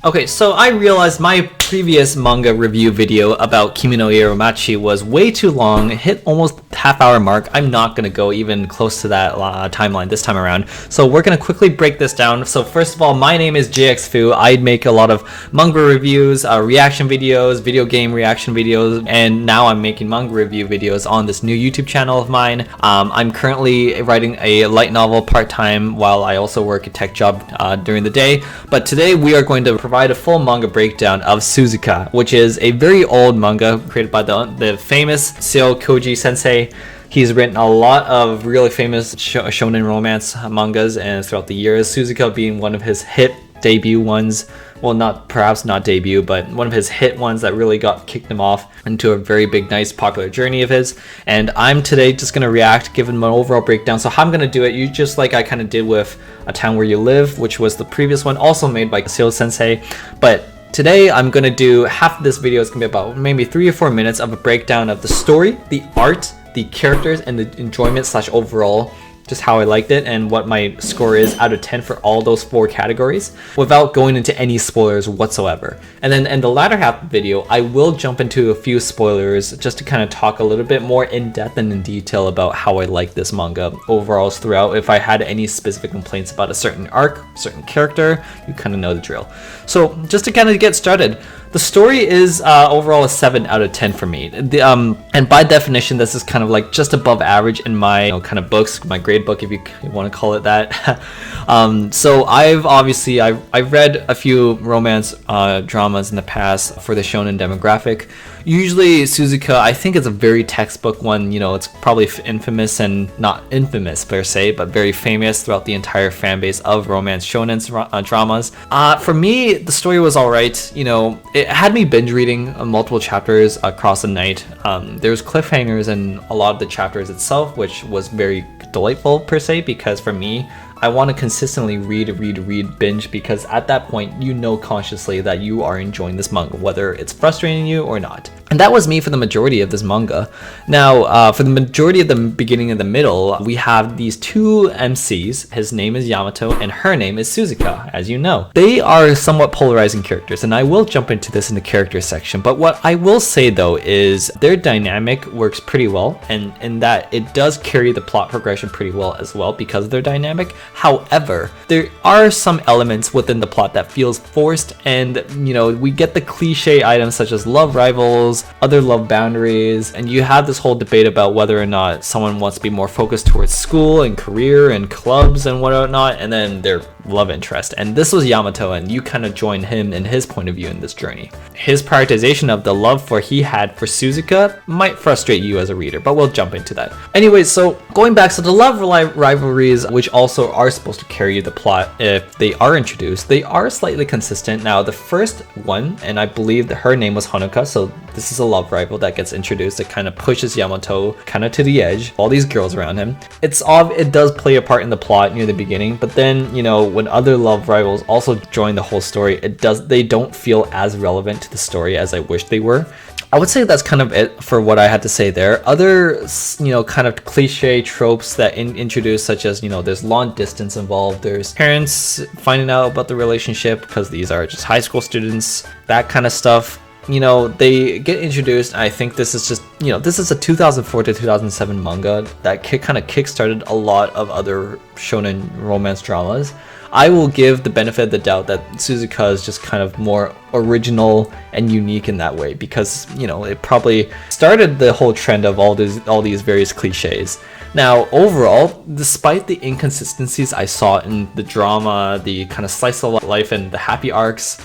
Okay, so I realized my previous manga review video about Kimi no Iromachi was way too long. It hit almost half-hour mark. I'm not going to go even close to that timeline this time around. So we're going to quickly break this down. So first of all, my name is authorjxfu. I make a lot of manga reviews, reaction videos, video game reaction videos, and now I'm making manga review videos on this new YouTube channel of mine. I'm currently writing a light novel part-time while I also work a tech job during the day. But today we are going to provide a full manga breakdown of Suzuka, which is a very old manga created by the famous Seo Kouji sensei. He's written a lot of really famous shonen romance mangas and throughout the years, Suzuka being one of his hit debut ones. Well, perhaps not debut, but one of his hit ones that really kicked him off into a very big, nice, popular journey of his. And I'm today just going to react, give him an overall breakdown. So how I'm going to do it, you just like I kind of did with A Town Where You Live, which was the previous one, also made by Seo Sensei. But today I'm going to do half of this video. It's going to be about maybe 3 or 4 minutes of a breakdown of the story, the art, the characters, and the enjoyment / overall, just how I liked it and what my score is out of 10 for all those 4 categories without going into any spoilers whatsoever. And then in the latter half of the video, I will jump into a few spoilers just to kind of talk a little bit more in depth and in detail about how I like this manga overall throughout. If I had any specific complaints about a certain arc, certain character, you kind of know the drill. So just to kind of get started, the story is overall a 7 out of 10 for me. And by definition, this is kind of like just above average in my kind of books, my grade book, if you want to call it that. So I've read a few romance dramas in the past for the shonen demographic. Usually Suzuka, I think it's a very textbook one. You know, it's probably infamous, and not infamous per se, but very famous throughout the entire fan base of romance shonen dramas. For me, the story was alright. You know, it had me binge reading multiple chapters across the night. There's cliffhangers in a lot of the chapters itself, which was very delightful per se, because for me, I want to consistently read, binge, because at that point, you know consciously that you are enjoying this manga, whether it's frustrating you or not. And that was me for the majority of this manga. Now, for the majority of the beginning and the middle, we have these 2 MCs. His name is Yamato and her name is Suzuka, as you know. They are somewhat polarizing characters, and I will jump into this in the character section. But what I will say though is their dynamic works pretty well, and in that it does carry the plot progression pretty well as well because of their dynamic. However, there are some elements within the plot that feels forced, and you know, we get the cliche items such as love rivals, other love boundaries, and you have this whole debate about whether or not someone wants to be more focused towards school and career and clubs and whatnot, and then their love interest. And this was Yamato, and you kind of join him in his point of view in this journey. His prioritization of the love he had for Suzuka might frustrate you as a reader, but we'll jump into that. Anyway, so going back, so the love rivalries, which also are supposed to carry the plot if they are introduced, they are slightly consistent. Now, the first one, and I believe that her name was Hanuka, so this is a love rival that gets introduced. It kind of pushes Yamato kind of to the edge, all these girls around him. It does play a part in the plot near the beginning, but then, you know, when other love rivals also join the whole story, they don't feel as relevant to the story as I wish they were. I would say that's kind of it for what I had to say there. Other, you know, kind of cliche tropes that introduce, such as, you know, there's long distance involved, there's parents finding out about the relationship because these are just high school students, that kind of stuff. You know, they get introduced. I think this is just, you know, this is a 2004 to 2007 manga that kind of kickstarted a lot of other shonen romance dramas. I will give the benefit of the doubt that Suzuka is just kind of more original and unique in that way, because, you know, it probably started the whole trend of all these various cliches. Now, overall, despite the inconsistencies I saw in the drama, the kind of slice of life and the happy arcs,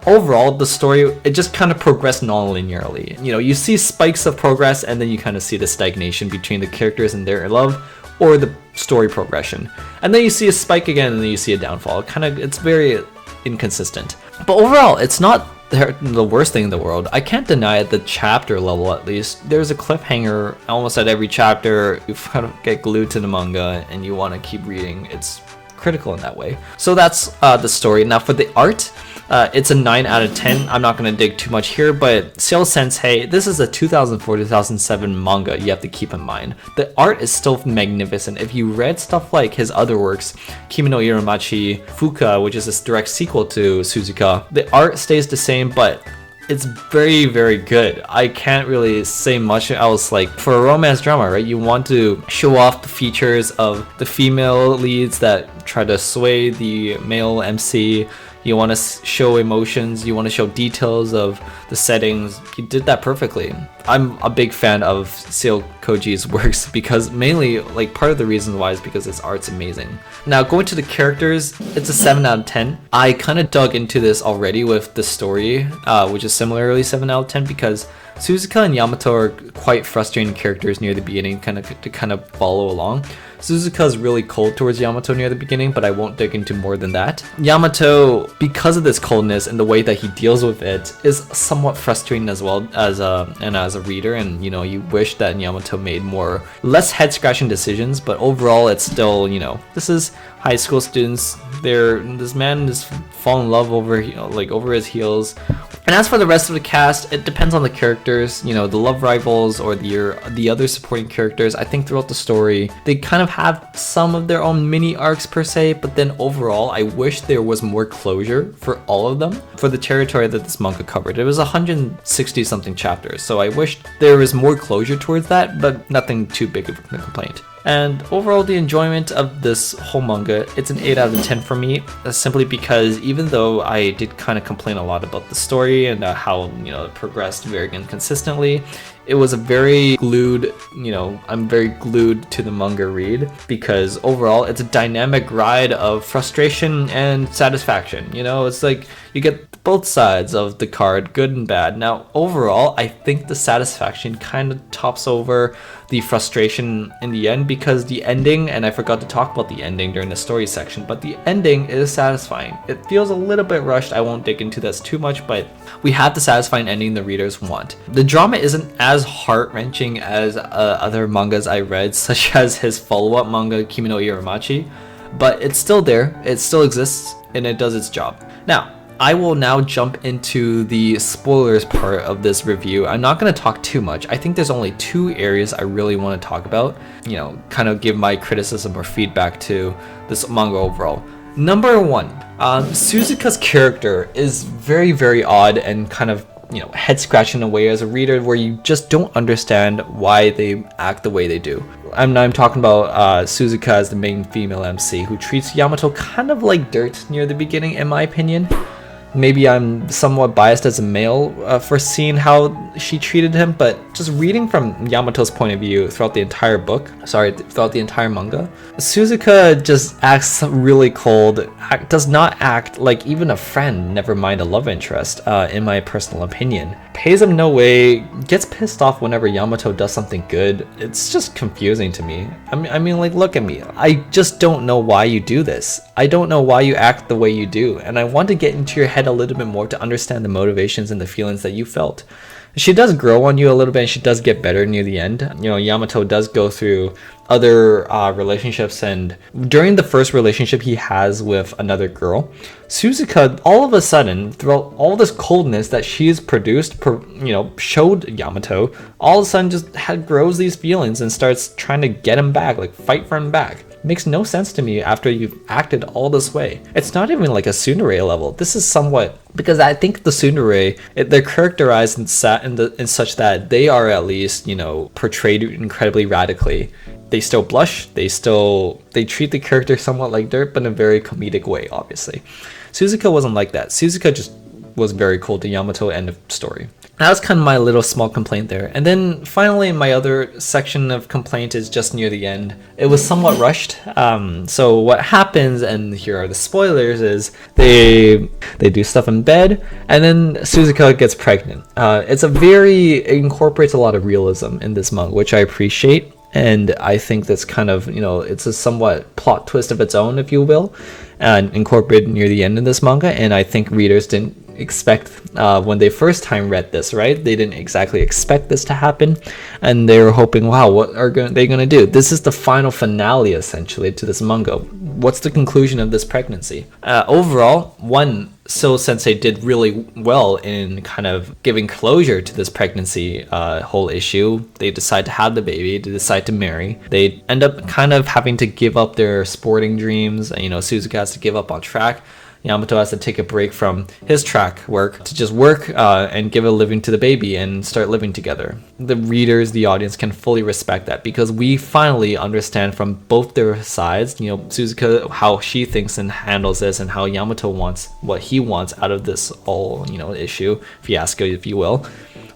overall, the story, it just kind of progressed non-linearly. You know, you see spikes of progress, and then you kind of see the stagnation between the characters and their love, or the story progression. And then you see a spike again, and then you see a downfall. It's very inconsistent. But overall, it's not the worst thing in the world. I can't deny at the chapter level, at least, there's a cliffhanger almost at every chapter. You kind of get glued to the manga and you want to keep reading. It's critical in that way. So that's the story. Now for the art, It's a 9 out of 10. I'm not going to dig too much here, but Seo Sensei, this is a 2004-2007 manga you have to keep in mind. The art is still magnificent. If you read stuff like his other works, Kimi no Iromachi, Fuka, which is a direct sequel to Suzuka, the art stays the same, but it's very, very good. I can't really say much else. Like, for a romance drama, right, you want to show off the features of the female leads that try to sway the male MC. You want to show emotions, you want to show details of the settings. He did that perfectly. I'm a big fan of Seo Kouji's works because mainly, like, part of the reason why is because his art's amazing. Now, going to the characters, it's a 7 out of 10. I kind of dug into this already with the story, which is similarly 7 out of 10 because Suzuka and Yamato are quite frustrating characters near the beginning to kind of follow along. Suzuka is really cold towards Yamato near the beginning, but I won't dig into more than that. Yamato, because of this coldness and the way that he deals with it, is somewhat frustrating as well as a reader, and you know, you wish that Yamato made less head-scratching decisions, but overall it's still, you know, this is high school students. This man just fall in love over his heels. And as for the rest of the cast, it depends on the characters, you know, the love rivals or the other supporting characters. I think throughout the story, they kind of have some of their own mini arcs per se, but then overall, I wish there was more closure for all of them for the territory that this manga covered. It was 160 something chapters, so I wish there was more closure towards that, but nothing too big of a complaint. And overall, the enjoyment of this whole manga, it's an 8 out of 10 for me, simply because even though I did kind of complain a lot about the story and how, you know, it progressed very inconsistently, it was a very glued, you know, I'm very glued to the manga read because overall it's a dynamic ride of frustration and satisfaction. You know, it's like you get both sides of the card, good and bad. Now, overall, I think the satisfaction kind of tops over the frustration in the end because the ending, and I forgot to talk about the ending during the story section, but the ending is satisfying. It feels a little bit rushed. I won't dig into this too much, but we have the satisfying ending the readers want. The drama isn't as heart-wrenching as other mangas I read, such as his follow-up manga, Kimi no Iromachi, but it's still there, it still exists, and it does its job. Now, I will now jump into the spoilers part of this review. I'm not going to talk too much. I think there's only 2 areas I really want to talk about, you know, kind of give my criticism or feedback to this manga overall. Number 1, Suzuka's character is very, very odd and kind of, you know, head scratching in a way as a reader where you just don't understand why they act the way they do. I'm talking about Suzuka as the main female MC who treats Yamato kind of like dirt near the beginning, in my opinion. Maybe I'm somewhat biased as a male for seeing how she treated him, but just reading from Yamato's point of view throughout the entire throughout the entire manga, Suzuka just acts really cold, does not act like even a friend, never mind a love interest, in my personal opinion. Pays him no way, gets pissed off whenever Yamato does something good. It's just confusing to me. I mean, like, look at me. I just don't know why you do this. I don't know why you act the way you do, and I want to get into your head a little bit more to understand the motivations and the feelings that you felt. She does grow on you a little bit and she does get better near the end. You know, Yamato does go through other relationships, and during the first relationship he has with another girl, Suzuka all of a sudden, throughout all this coldness that she's produced, showed Yamato, all of a sudden just grows these feelings and starts trying to get him back, like fight for him back. Makes no sense to me after you've acted all this way. It's not even like a tsundere level. This is somewhat, because I think the tsundere, they're characterized in such that they are at least, you know, portrayed incredibly radically. They still blush, they treat the character somewhat like dirt, but in a very comedic way, obviously. Suzuka wasn't like that. Suzuka just was very cold to Yamato, end of story. That was kind of my little small complaint there. And then finally, my other section of complaint is just near the end. It was somewhat rushed. So what happens, and here are the spoilers, is they do stuff in bed, and then Suzuka gets pregnant. It incorporates a lot of realism in this manga, which I appreciate. And I think that's kind of, you know, it's a somewhat plot twist of its own, if you will, and incorporated near the end of this manga. And I think readers didn't expect, when they first time read this, right? They didn't exactly expect this to happen. And they were hoping, wow, what are they going to do? This is the final finale, essentially, to this manga. what's the conclusion of this pregnancy? Overall, one, Seo Sensei did really well in kind of giving closure to this pregnancy whole issue. They decide to have the baby, they decide to marry. They end up kind of having to give up their sporting dreams. You know, Suzuka has to give up on track. Yamato has to take a break from his track work to just work and give a living to the baby and start living together. The readers, the audience can fully respect that because we finally understand from both their sides, you know, Suzuka, how she thinks and handles this, and how Yamato wants what he wants out of this whole, you know, issue, fiasco, if you will.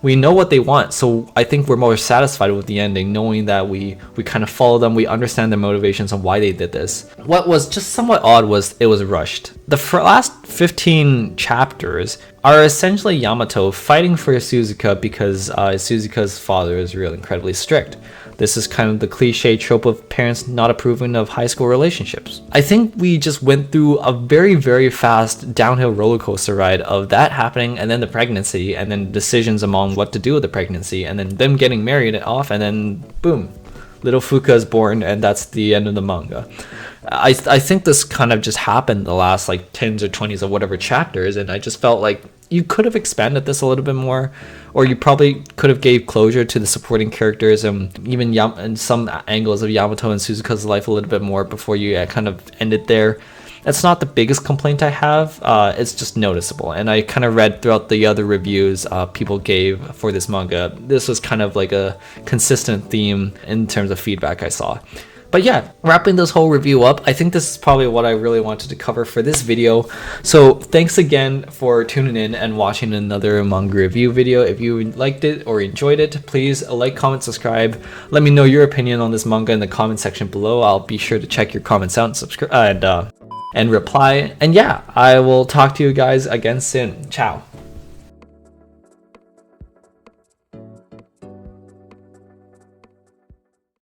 We know what they want, so I think we're more satisfied with the ending, knowing that we kind of follow them, we understand their motivations and why they did this. What was just somewhat odd was it was rushed. The last 15 chapters are essentially Yamato fighting for Suzuka because Suzuka's father is really incredibly strict. This is kind of the cliche trope of parents not approving of high school relationships. I think we just went through a very, very fast downhill roller coaster ride of that happening, and then the pregnancy, and then decisions among what to do with the pregnancy, and then them getting married off, and then boom, little Fuka is born, and that's the end of the manga. I think this kind of just happened the last like 10s or 20s or whatever chapters, and I just felt like you could have expanded this a little bit more, or you probably could have gave closure to the supporting characters and even and some angles of Yamato and Suzuka's life a little bit more before you kind of ended there. That's not the biggest complaint I have, it's just noticeable, and I kind of read throughout the other reviews people gave for this manga. This was kind of like a consistent theme in terms of feedback I saw. But yeah, wrapping this whole review up, I think this is probably what I really wanted to cover for this video. So thanks again for tuning in and watching another manga review video. If you liked it or enjoyed it, please like, comment, subscribe. Let me know your opinion on this manga in the comment section below. I'll be sure to check your comments out and subscribe and reply. And yeah, I will talk to you guys again soon. Ciao.